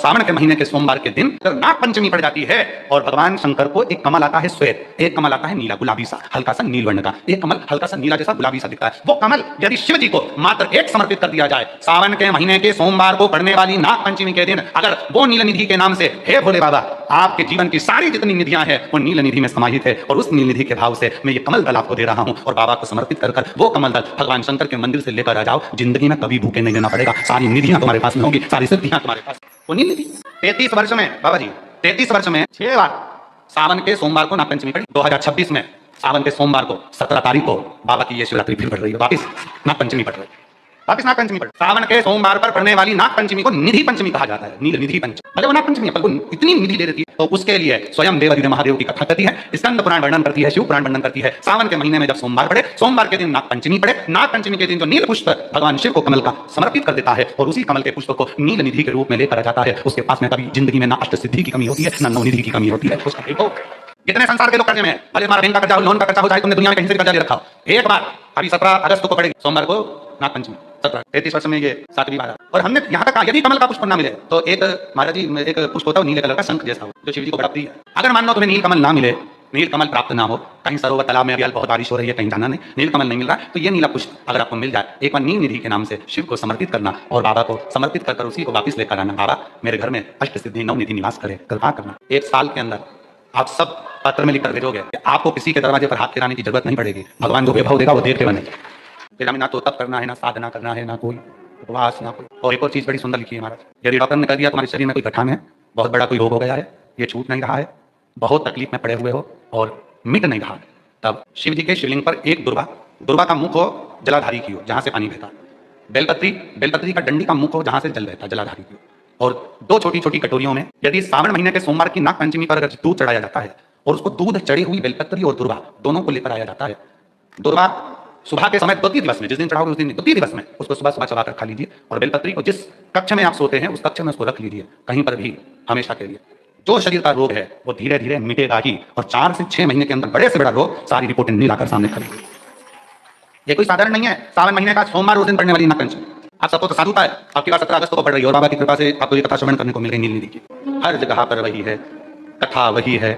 सावन के महीने के सोमवार के दिन नाग पंचमी पड़ जाती है और भगवान शंकर को एक कमल आता है श्वेत, एक कमल आता है नीला गुलाबी सा, हल्का सा नील वर्ण का, एक कमल हल्का सा नीला जैसा गुलाबी सा दिखता है। वो कमल यदि शिव जी को मात्र एक समर्पित कर दिया जाए, सावन के महीने के सोमवार को पड़ने वाली नाग पंचमी के दिन अगर वो नील निधि के नाम से, हे भोले बाबा आपके जीवन की सारी जितनी निधियां हैं वो नील निधि में समाहित है और उस नील निधि के भाव से मैं ये कमल दल आपको दे रहा हूं और बाबा को समर्पित कर वो कमल दल भगवान शंकर के मंदिर से लेकर आ जाओ, जिंदगी में कभी भूखे नहीं रहना पड़ेगा, सारी निधियां तुम्हारे पास में होंगी, सारी सिद्धियां तुम्हारे पास। वो नील निधि 33 वर्ष में बाबा जी 33 वर्ष में 6 बार सावन के सोमवार को नाग पंचमी पड़ी। 2026 में सावन के सोमवार को 17 तारीख को बाबा की ये शिवरात्रि फिर पड़ रही है, वापिस नाग पंचमी पड़ रही है, वापिस नाग पंचमी पड़। सावन के सोमवार पर पड़ने वाली नाग पंचमी को निधि पंचमी कहा जाता है, नील निधि पंचमी। अरे वो नाग पंचमी है पर वो इतनी निधि दे देती है तो उसके लिए स्वयं देवादिदेव महादेव की कथा करती है, स्कंद पुराण वर्णन करती है, शिव पुराण वर्णन करती है। सावन के महीने में जब सोमवार पड़े, सोमवार के दिन नाग पंचमी पड़े, नाग पंचमी के दिन जो नील पुष्प भगवान शिव को कमल का समर्पित कर देता है और उसी कमल के पुष्प को नील निधि के रूप में लेकर आ जाता है, उसके पास में कभी जिंदगी में ना अष्ट सिद्धि की कमी होती है ना नवनिधि की कमी होती है। उसका देखो कितने संसार के लोग कर्जे में है, भले हमारा बैंक का कर्जा हो, लोन का कर्जा हो, चाहे तुमने दुनिया में कहीं से कर्जा ले रखा हो, एक बार अभी 17 अगस्त को पड़ेगी सोमवार को नाग पंचमी, 33 वर्ष में ये 7वीं बार। और हमने यहाँ तक कहा यदि कमल का पुष्प ना मिले तो एक महाराज जी एक पुष्प होता है नीले कलर का शंख जैसा हो जो शिव जी को बड़ा प्रिय है। अगर मान लो तुम्हें नील कमल ना मिले, नील कमल प्राप्त ना हो, कहीं सरोवर तालाब में अभी बहुत बारिश हो रही है, कहीं जाना नहीं, नील कमल नहीं मिल रहा, तो ये नीला पुष्प अगर आपको मिल जाए, एक बार नील निधि के नाम से शिव को समर्पित करना और बाबा को समर्पित कर उसी को वापिस लेकर आना। बाबा मेरे घर में अष्ट सिद्धि नव निधि निवास करे, कृपा करना। 1 साल के अंदर आप सब पत्र में लिखकर भेजोगे, आपको किसी के दरवाजे पर हाथ फिराने की जरूरत नहीं पड़ेगी, भगवान जो वैभव देगा वो देख के बनेगा। फिर हमें ना तो तप करना है, ना साधना करना है, ना कोई उपवास, ना कोई। और एक और चीज बड़ी सुंदर लिखी है महाराज, यदि डॉक्टर ने कह दिया तुम्हारे शरीर में कोई गठान है, बहुत बड़ा कोई रोग हो गया है, ये छूट नहीं रहा है, बहुत तकलीफ में पड़े हुए हो और मिट नहीं रहा, तब शिव जी के शिवलिंग पर एक दुर्वा का मुख हो जलाधारी की हो जहां से पानी बहता, बेलपत्री का डंडी का मुख हो जहां से जल बहता जलाधारी की हो, और 2 छोटी छोटी कटोरियों में यदि सावन महीने के सोमवार की नाग पंचमी पर अगर दूध चढ़ाया जाता है और उसको दूध चढ़ी हुई बेलपत्री और दुर्वा दोनों को लेकर आया जाता है। दुर्वा सुबह के समय 2 दिवस में, जिस दिन चढ़ाओगे उस दिन 2 दिवस में उसको सुबह सुबह चबा कर खा लीजिए और बेलपत्री को जिस कक्ष में आप सोते हैं उस कक्ष में उसको रख लीजिए, कहीं पर भी हमेशा के लिए। जो शरीर का रोग है वो धीरे धीरे मिटेगा ही और 4 से 6 महीने के अंदर बड़े से बड़ा रोग सारी रिपोर्टें नीलाकर सामने खड़ी। ये कोई साधारण नहीं है, सावन महीने का सोमवार उस दिन पड़ने वाली नाग पंचमी। आप सबको तो साधुता है, आपकी बात 17 अगस्त को पड़ रही है और बाबा की कृपा से आपको ये कथा श्रवण करने को मिल गई नील निधि की। हर जगह पर वही है, कथा वही है,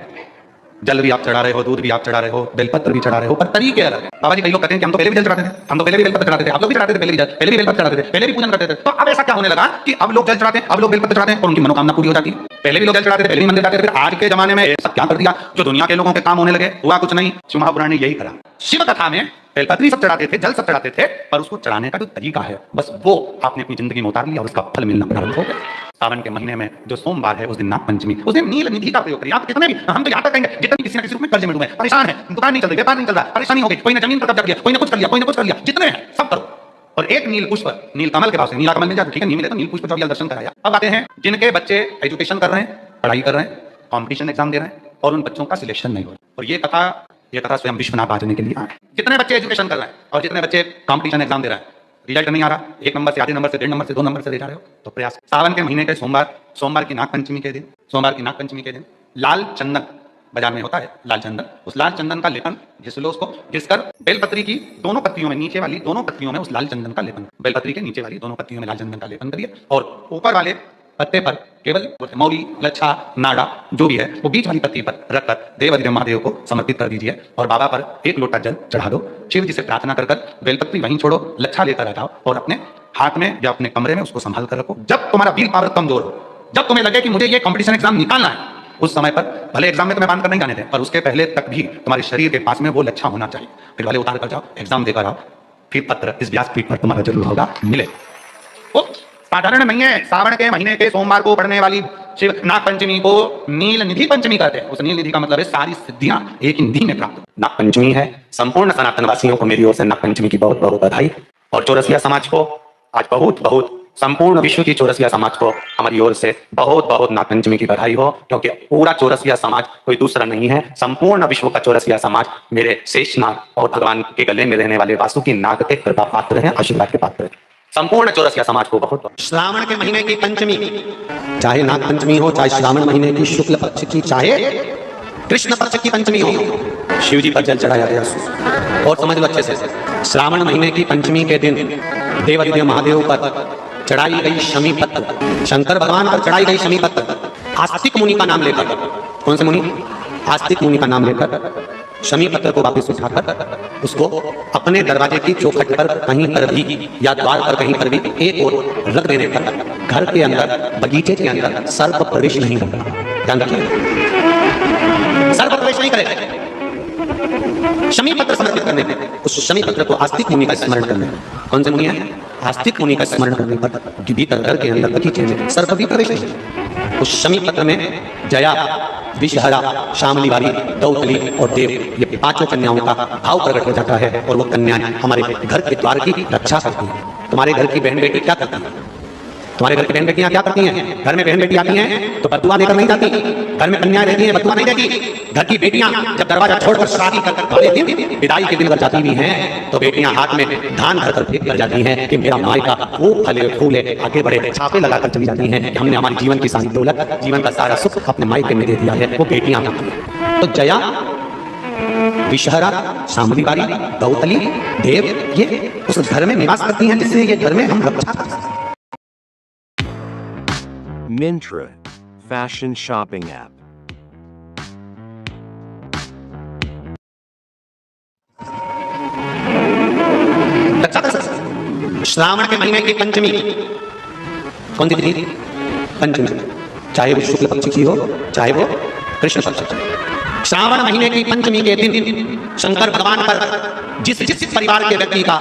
जल भी आप चढ़ा रहे हो, दूध भी आप चढ़ा रहे हो, बेलपत्र भी चढ़ा रहे हो, पर तरीके अलग है। बाबा जी कई लोग कहते हैं कि हम तो पहले भी जल चढ़ाते थे, हम तो पहले भी बेलपत्र चढ़ाते थे, आप लोग भी चढ़ाते थे, पहले भी बेलपत्र चढ़ाते थे, पहले भी पूजन करते थे। तो अब ऐसा क्या होने लगा कि अब लोग जल चढ़ाते हैं, अब लोग बेलपत्र चढ़ाते हैं और उनकी मनोकामना पूरी हो जाती है। पहले भी लोग जल चढ़ाते थे, पहले भी मंदिर जाते थे, फिर आज के जमाने में ऐसा क्या कर दिया जो दुनिया के लोगों के काम होने लगे, हुआ कुछ नहीं। शिव महापुराण ने यही करा। शिव कथा में बेलपत्री सब चढ़ाते थे, जल सब चढ़ाते थे, पर उसको चढ़ाने का जो तरीका है बस वो आपने अपनी जिंदगी में उतार लिया और उसका फल मिलना प्रारंभ हो गया। सावन के महीने में जो सोमवार है उस दिन नाग पंचमी, उस दिन नील निधि का प्रयोग करिए। आप कितने भी, हम तो यहाँ तक कहेंगे जितने किसी न किसी रूप में कर्ज में डूबे, परेशान है, दुकान नहीं चल रही, व्यापार नहीं चल रहा, परेशानी हो गई, कोई ने जमीन पर कब्जा किया, कोई ने कुछ कर लिया, कोई ने कुछ कर लिया, जितने हैं सब करो और एक नील पुष्प, नील कमल के पास से नीला कमल मिल जाए ठीक है, नहीं मिले तो नील पुष्प चौकिया दर्शन कराया। अब आते हैं जिनके बच्चे एजुकेशन कर रहे हैं, पढ़ाई कर रहे हैं, कॉम्पिटिशन एग्जाम दे रहे हैं और उन बच्चों का सिलेक्शन नहीं हो रहा, और ये कथा स्वयं विश्वनाथ बाजने के लिए आए। जितने बच्चे एजुकेशन कर रहे हैं और जितने बच्चे कॉम्पिटिशन एग्जाम दे रहे हैं, रिजल्ट नहीं आ रहा, 1 नंबर से, आधे नंबर से, 1.5 नंबर से, 2 नंबर से ले जा रहे हो, तो प्रयास। सावन के महीने के सोमवार की नाग पंचमी के दिन लाल चंदन बाजार में होता है, लाल चंदन, उस लाल चंदन का लेपन घिस लो, उसको घिसकर बेलपत्री की दोनों पत्तियों में, नीचे वाली दोनों पत्तियों में उस लाल चंदन का लेपन, बेलपत्री के नीचे वाली दोनों पत्तियों में लाल चंदन का लेपन करिए और ऊपर वाले पत्ते पर केवल मौली, लच्छा, नाड़ा जो भी है वो बीच वाली पत्ती पर रखकर देवादिदेव महादेव को समर्पित कर दीजिए और बाबा पर 1 लोटा जल चढ़ा दो। शिव जी से प्रार्थना कर बेलपत्री वहीं छोड़ो, लच्छा लेकर आ जाओ और अपने हाथ में या अपने कमरे में उसको संभाल कर रखो। जब तुम्हारा विल पावर कमजोर हो, जब तुम्हें लगे कि मुझे ये कॉम्पिटिशन एग्जाम निकालना है, उस समय पर भले एग्जाम में तुम्हें बांध कर नहीं जाने थे, पर उसके पहले तक भी तुम्हारे शरीर के पास में वो लच्छा होना चाहिए। फिर भले उतार कर जाओ, एग्जाम देकर आओ, फिर पत्र इस व्यासपीठ पर तुम्हारा जरूर होगा मिले। साधारण नहीं है, सावन के महीने के सोमवार को पड़ने वाली शिव नाग पंचमी को नील निधि पंचमी कहते हैं। उस नील निधि का मतलब है सारी सिद्धियां एक ही निधि में प्राप्त। नाग पंचमी है, संपूर्ण सनातन वासियों को मेरी ओर से नाग पंचमी की बहुत बहुत बधाई और चौरसिया समाज को आज बहुत संपूर्ण विश्व की चौरसिया समाज को हमारी ओर से बहुत नाग पंचमी की बधाई हो, क्योंकि पूरा चौरसिया समाज कोई दूसरा नहीं है, संपूर्ण विश्व का चौरसिया समाज मेरे शेषनाग और भगवान के गले में रहने वाले वासुकी नाग के कृपा पात्र है, आशीर्वाद के पात्र है। संपूर्ण चौरसिया समाज को बहुत। श्रावण के महीने की पंचमी, चाहे नाग पंचमी हो, चाहे श्रावण महीने की शुक्ल पक्ष की, चाहे कृष्ण पक्ष की पंचमी हो, शिव जी पर जल चढ़ाया गया। और समझ लो अच्छे से, श्रावण महीने की पंचमी के दिन देवादिदेव महादेव पर चढ़ाई गई शमी पत्र, शंकर भगवान पर चढ़ाई गई शमी पत्र आस्तिक मुनि का नाम लेकर, कौन से मुनि? आस्तिक मुनि का नाम लेकर शमी पत्र को वापस उठाकर उसको अपने दरवाजे की चौखट पर कहीं पर भी या द्वार पर कहीं पर भी एक ओर रख देने पर घर के अंदर, बगीचे के अंदर सर्प प्रवेश नहीं करता। ध्यान रखिए, सर्प प्रवेश नहीं करेगा। शमी पत्र समर्पित करने पे, उस शमी पत्र को आस्तिक मुनि का स्मरण करने, कौन से मुनि है? आस्तिक मुनि का स्मरण करने पर भीतर घर के अंदर बगीचे में सर्प भी प्रवेश नहीं। उस शमी पत्र में जया, विषहरा, शामलीवारी, दौतली और देव, ये पांचों कन्याओं का भाव प्रकट हो जाता है और वो कन्याएं हमारे घर के द्वार की रक्षा करती हैं। तुम्हारे घर की बहन बेटी क्या करती हैं? तुम्हारे घर की बहन बेटियां क्या करती हैं? घर में बहन बेटी आती हैं तो बदुआ देकर नहीं जाती। घर में कन्याएं रहती हैं, बदुआ नहीं देती। घर की बेटियां जब दरवाजा छोड़कर शादी कर वाले दिन, विदाई के दिन अगर जाती भी हैं तो बेटियां हाथ में धान धरकर फेंक कर जाती हैं कि मेरा मायका वो फले फूले आगे बढ़े। छापे लगाकर चली जाती हैं, हमने हमारी जीवन की सारी दौलत, जीवन का सारा सुख अपने मायके में दे दिया है। वो बेटियां करती हैं। तो जया, विषहरा, शामलीवारी, दौतली, देव, ये उस घर में निवास करती हैं जिससे ये घर में हम रक्षा कर सकते हैं। Myntra, fashion shopping app. रक्षा कर सकते हैं। श्रावण के महीने की पंचमी, कौन सी तिथि? पंचमी, चाहे वो शुक्ल पक्ष की हो चाहे वो कृष्ण पक्ष की। श्रावण महीने की पंचमी के दिन शंकर भगवान पर जिस जिस परिवार के व्यक्ति का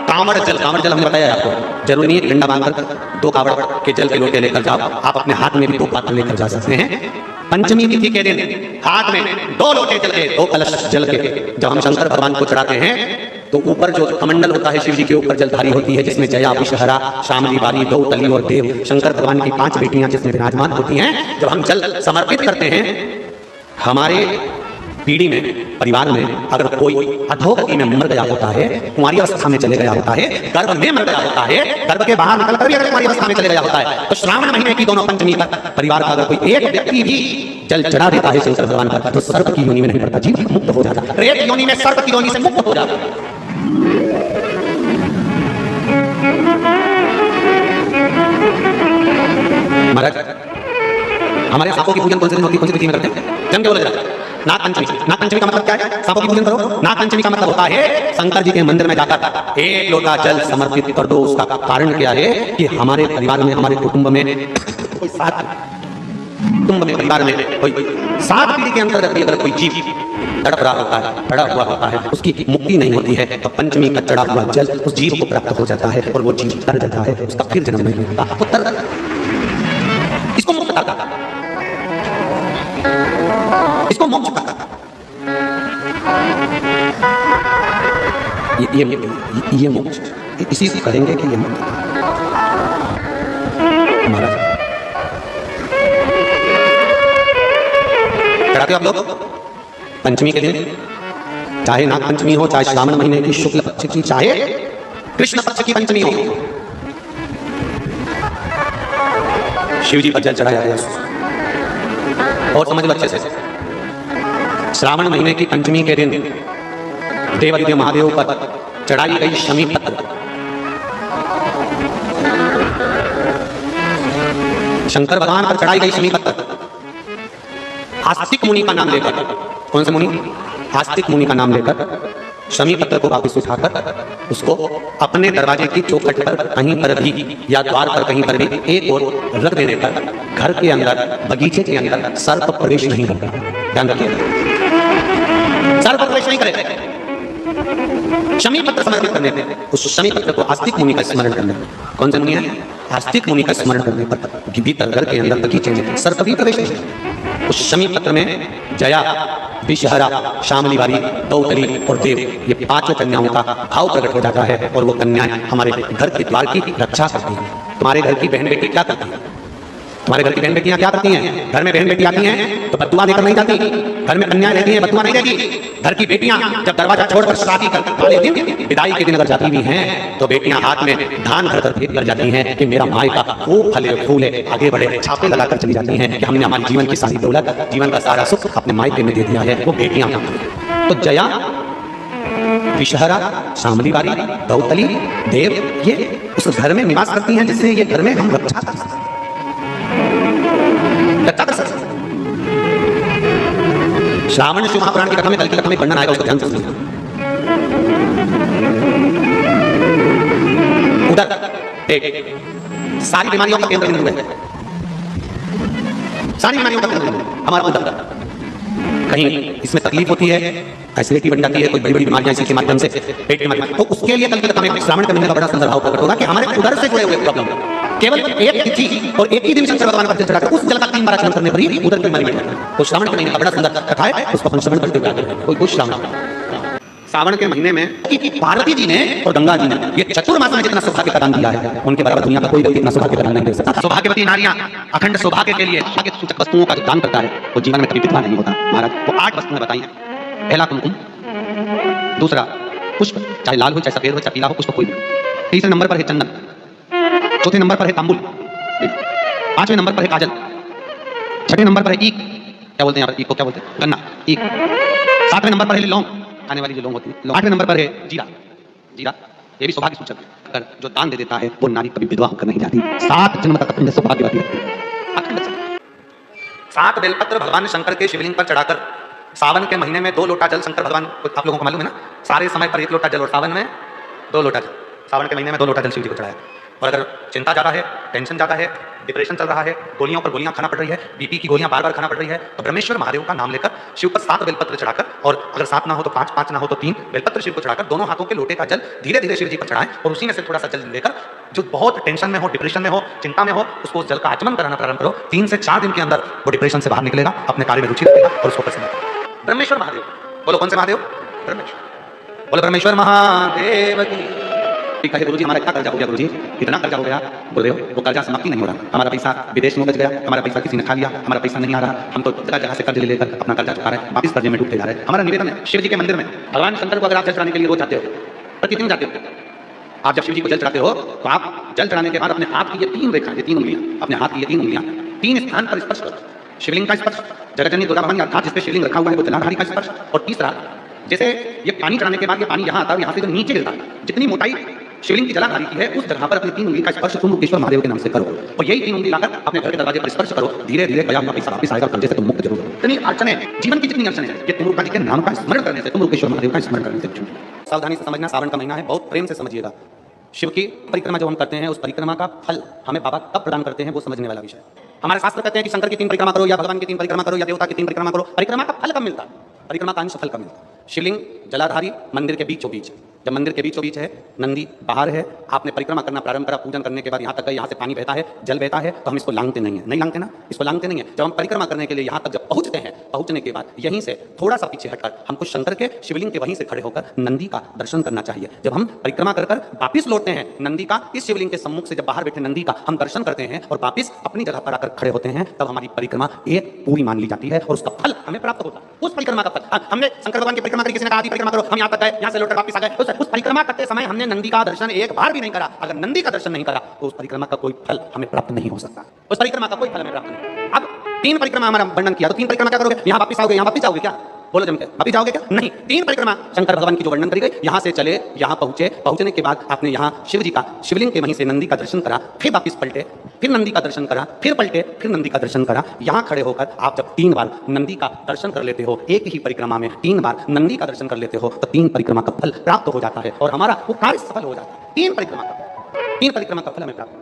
कांवड़ जल हमने बताया आपको, जरूरी नहीं है डंडा बांधकर 2 कांवड़ के जल के लोटे लेकर जाओ, आप अपने हाथ में भी 2 पात्र लेकर जा सकते हैं। पंचमी तिथि के दिन हाथ में 2 लोटे जल के, 2 कलश जल के जब हम शंकर भगवान को चढ़ाते हैं तो ऊपर जो कमंडल होता है शिव जी के ऊपर जलधारी होती है जिसमें जया, विषहरा, शामलीवारी, दौतली और देव, शंकर भगवान की 5 बेटियां जिसमें विराजमान होती हैं। जब हम जल समर्पित करते हैं, हमारे पीढ़ी में, परिवार में अगर कोई अधोगति में मर गया होता है, कुंवारी अवस्था में चले गया होता है, गर्भ में मर गया होता है, गर्भ के बाहर निकलकर भी अगर कुंवारी अवस्था में चले गया होता है, तो श्रावण महीने की दोनों पंचमी पर परिवार का अगर कोई एक व्यक्ति भी जल चढ़ा देता है शंकर भगवान पर, तो सर्प की योनि में नहीं पड़ता, जीव मुक्त हो जाता है। प्रेत योनि में सर्प की योनि से मुक्त हो जाता है। महाराज, हमारे सांपों की पूजन कौन से दिन होती है, कौन सी तिथि में करते हैं? जन्म के बोला जाता है नागपंचमी। नागपंचमी का मतलब क्या है? सांपों की पूजन करो। नागपंचमी का मतलब होता है शंकर जी के मंदिर में जाकर 1 लोटा जल समर्पित कर दो। उसका कारण क्या है कि हमारे परिवार में, हमारे कुटुंब में कोई 7 कुटुंब में, परिवार में कोई 7 पीढ़ी के अंतर्गत अगर कोई जीव तड़प रहा होता है, पड़ा हुआ होता है, उसकी मुक्ति नहीं होती है, तो पंचमी का चढ़ा हुआ जल उस जीव को प्राप्त हो जाता है और वो जीव तर जाता है, उसका फिर जन्म नहीं होता, वो तर इसको मुक्त करता है, इसको मोक्ष करता है। ये मोक्ष इसी से करेंगे कि ये मोक्ष। महाराज चढ़ाते हो आप लोग पंचमी के दिन, चाहे नाग पंचमी हो, चाहे श्रावण महीने की शुक्ल पक्ष की, चाहे कृष्ण पक्ष की पंचमी हो, शिव जी पर जल चढ़ाया गया। और समझ लो अच्छे से, श्रावण महीने की पंचमी के दिन देवादिदेव महादेव पर चढ़ाई गई शमी पत्र, शंकर भगवान पर चढ़ाई गई शमी पत्र आस्तिक मुनि का नाम लेकर, कौन से मुनि? आस्तिक मुनि का नाम लेकर शमी पत्र को वापस उठाकर उसको अपने दरवाजे की चौखट पर कहीं पर भी या द्वार पर कहीं पर भी एक ओर रख देने पर घर के अंदर, बगीचे के अंदर सर्प प्रवेश नहीं करता। ध्यान रखिए, सर्प प्रवेश नहीं करेगा। शमी पत्र समर्पित करने पे, उस शमी पत्र को आस्तिक मुनि का स्मरण करने पे, कौन से मुनि है? आस्तिक मुनि का स्मरण करने पर भीतर घर के अंदर, बगीचे में सर्प भी प्रवेश नहीं। उस शमी पत्र में जया, विषहरा, शामलीवारी, दौतली और देव, ये 5 कन्याओं का भाव प्रकट हो जाता है और वो कन्याएं हमारे घर के द्वार की रक्षा करती हैं। तुम्हारे घर की बहन बेटी क्या करती है? तुम्हारे घर की बहन बेटियां क्या करती हैं? घर में बहन बेटी आती हैं तो बदुआ देकर नहीं जाती। घर में कन्याएं रहती हैं, बदुआ नहीं देती। घर की बेटियां जब दरवाजा छोड़कर शादी कर वाले दिन, विदाई के दिन अगर जाती भी हैं तो बेटियां हाथ में धान धरकर फेंक कर जाती हैं कि मेरा मायका वो फले फूले आगे बढ़े। छापे लगाकर चली जाती हैं कि हमने हमारी जीवन की सारी दौलत, जीवन का सारा सुख अपने मायके में दे दिया है। वो बेटियां तो जया, विषहरा, शामलीवारी, दौतली, देव, ये उस घर में निवास करती हैं जिससे ये घर में हम रक्षा कर सकते हैं, रक्षा कर सकते हैं। श्रावण शिव महापुराण की कथा में, कल की कथा में वर्णन आएगा, उसको ध्यान से सुनिए। उधर एक सारी बीमारियों का केंद्र बिंदु है, सारी बीमारियों का केंद्र बिंदु हमारा उधर। कहीं इसमें तकलीफ होती है, एसिडिटी बन जाती है, कोई बड़ी बड़ी बीमारियां इसी के माध्यम से, पेट के माध्यम से, तो उसके लिए कल की कथा में श्रावण के महीने का बड़ा सुंदर भाव प्रकट होगा कि हमारे उधर से जुड़े हुए प्रॉब्लम केवल एक तिथि और एक ही दिन शंकर भगवान का जल चढ़ाकर उस जल का 3 बार आचमन करने पर ही उधर की बीमारी मिट जाती है। तो श्रावण के महीने का बड़ा सुंदर कथा है, उसको अपन श्रवण करते हुए कोई कुछ श्रावण सावन के महीने में पार्वती जी ने और गंगा जी ने ये चतुर्मास में जितना सौभाग्य प्रदान किया है, उनके बराबर दुनिया का कोई व्यक्ति इतना सौभाग्य प्रदान नहीं दे सकता। सौभाग्यवती नारियां अखंड सौभाग्य के लिए सूचक वस्तुओं का जो दान करता है वो जीवन में कभी विधवा नहीं होता। महाराज वो 8 वस्तुएं बताई हैं। पहला कुमकुम, दूसरा पुष्प, चाहे लाल हो चाहे सफेद हो चाहे पीला हो, पुष्प कोई भी। तीसरे नंबर पर है चंदन, चौथे नंबर पर है तांबुल, 5वें नंबर पर है काजल, 6ठे नंबर पर है ईख, क्या बोलते हैं यहाँ पर ईख को, क्या बोलते हैं, गन्ना, ईख। 7वें नंबर पर है लौंग, खाने वाली जो लौंग होती है। 8वें नंबर पर है जीरा, जीरा ये भी सौभाग्य सूचक है। अगर जो दान दे देता है वो नारी कभी विधवा होकर नहीं जाती, 7 जन्म तक अखंड सौभाग्यवती रहती है। 7 बेलपत्र भगवान शंकर के शिवलिंग पर चढ़ाकर सावन के महीने में 2 लोटा जल, शंकर भगवान को आप लोगों को मालूम है ना, सारे समय पर 1 लोटा जल और सावन में 2 लोटा जल, सावन के महीने में 2 लोटा जल शिव जी को चढ़ाया। और अगर चिंता ज़्यादा है, टेंशन ज़्यादा है, डिप्रेशन चल रहा है, गोलियों पर गोलियां खाना पड़ रही है, बीपी की गोलियां बार बार खाना पड़ रही है, तो ब्रह्मेश्वर महादेव का नाम लेकर शिव पर 7 बेलपत्र चढ़ाकर, और अगर 7 ना हो तो 5, 5 ना हो तो 3 बेलपत्र शिव को चढ़ाकर दोनों हाथों के लोटे का जल धीरे धीरे शिव जी पर चढ़ाएं और उसी में से थोड़ा सा जल लेकर जो बहुत टेंशन में हो, डिप्रेशन में हो, चिंता में हो, उसको उस जल का आचमन कराना प्रारंभ करो। 3 से 4 दिन के अंदर वो डिप्रेशन से बाहर निकलेगा, अपने कार्य में रुचि रखेगा और उसको पसंद आएगा। ब्रह्मेश्वर महादेव, बोलो कौन से महादेव? ब्रह्मेश्वर, बोलो ब्रह्मेश्वर महादेव की। कहे गुरुजी हमारा इतना कर्जा हो गया, गुरुजी इतना कर्जा हो गया, गुरुदेव वो कर्जा समाप्ति नहीं हो रहा, हमारा पैसा विदेश में बच गया, हमारा पैसा किसी ने खा लिया, हमारा पैसा नहीं आ रहा, हम तो जगह जगह से कर्ज लेकर अपना कर्जा चुका रहे हैं, वापिस कर्जे में डूबते जा रहे हैं। हमारा निवेदन है शिव जी के मंदिर में भगवान शंकर को अगर आप जल चढ़ाने के लिए रोज जाते हो, प्रतिदिन जाते हो, आप जब शिव जी को जल चढ़ाते हो तो आप जल चढ़ाने के बाद अपने हाथ की ये 3 रेखा, ये 3 उंगलियां, अपने हाथ की ये 3 उंगलियां 3 स्थान पर स्पर्श करो। शिवलिंग का स्पर्श, जगतजननी दुर्गा भवानी अर्थात जिस पे शिवलिंग रखा हुआ है वो जलाधारी का स्पर्श, और तीसरा जैसे ये पानी चढ़ाने के बाद ये पानी यहाँ आता है, यहाँ से जो नीचे गिरता है, जितनी मोटाई शिवलिंग की जलाधारी की है उस जगह पर अपनी 3 उंगली का स्पर्श तुम मुकेश्वर महादेव के नाम से करो, और यही 3 उंगली लाकर अपने घर के दरवाजे पर स्पर्श करो। धीरे धीरे गया हुआ पैसा वापिस आएगा, कर्जे से तुम मुक्त जरूर हो। इतनी अड़चने, जीवन की जितनी अड़चने हैं, ये तुम जी के नाम का स्मरण करने से, तुम मुकेश्वर महादेव का स्मरण करने से छूटेंगी। सावधानी से समझना, सावन का महीना है, बहुत प्रेम से समझिएगा। शिव की परिक्रमा जब हम करते हैं, उस परिक्रमा का फल हमें बाबा कब प्रदान करते हैं वो समझने वाला विषय है। हमारे शास्त्र कहते हैं कि शंकर की 3 परिक्रमा करो, या भगवान की 3 परिक्रमा करो, या देवता की 3 परिक्रमा करो। परिक्रमा का फल कब मिलता है? परिक्रमा का अंश फल कब मिलता है? शिवलिंग जलाधारी मंदिर के बीचों बीच, जब मंदिर के बीचों बीच है, नंदी बाहर है, आपने परिक्रमा करना प्रारंभ करा, पूजन करने के बाद यहाँ तक गए, यहाँ से पानी बहता है, जल बहता है, तो हम इसको लांघते नहीं है, नहीं लांघते ना, इसको लांघते नहीं है। जब हम परिक्रमा करने के लिए यहाँ तक जब पहुँचते हैं, पहुँचने के बाद यहीं से थोड़ा सा पीछे हटकर हमको शंकर के शिवलिंग के वहीं से खड़े होकर नंदी का दर्शन करना चाहिए। जब हम परिक्रमा कर वापिस लौटते हैं, नंदी का इस शिवलिंग के सम्मुख से जब बाहर बैठे नंदी का हम दर्शन करते हैं और वापिस अपनी जगह पर आकर खड़े होते हैं, तब हमारी परिक्रमा एक पूरी मान ली जाती है और उसका फल हमें प्राप्त होता है। उस परिक्रमा का फल, हमने शंकर भगवान की परिक्रमा करी, किसी ने कहा परिक्रमा करो, हम यहाँ तक गए, यहाँ से लौटकर वापिस आ गए, उस परिक्रमा करते समय हमने नंदी का दर्शन एक बार भी नहीं करा। अगर नंदी का दर्शन नहीं करा तो उस परिक्रमा का कोई फल हमें प्राप्त नहीं हो सकता, उस परिक्रमा का कोई फल हमें प्राप्त नहीं। अब 3 परिक्रमा हमारा वर्णन किया, तो 3 परिक्रमा क्या करोगे? यहाँ वापिस आओगे, यहाँ वापिस जाओगे क्या? बोलो जम के वापिस जाओगे क्या? नहीं। 3 परिक्रमा शंकर भगवान की जो वर्णन करी गई, यहाँ से चले, यहाँ पहुंचे, पहुंचने के बाद आपने यहाँ शिव जी का शिवलिंग के वहीं से नंदी का दर्शन करा, फिर वापिस पलटे, फिर नंदी का दर्शन करा, फिर पलटे, फिर नंदी का दर्शन करा। यहाँ खड़े होकर आप जब 3 बार नंदी का दर्शन कर लेते हो, एक ही परिक्रमा में 3 बार नंदी का दर्शन कर लेते हो, तो 3 परिक्रमा का फल प्राप्त हो जाता है और हमारा वो कार्य सफल हो जाता है। 3 परिक्रमा का फल हमें प्राप्त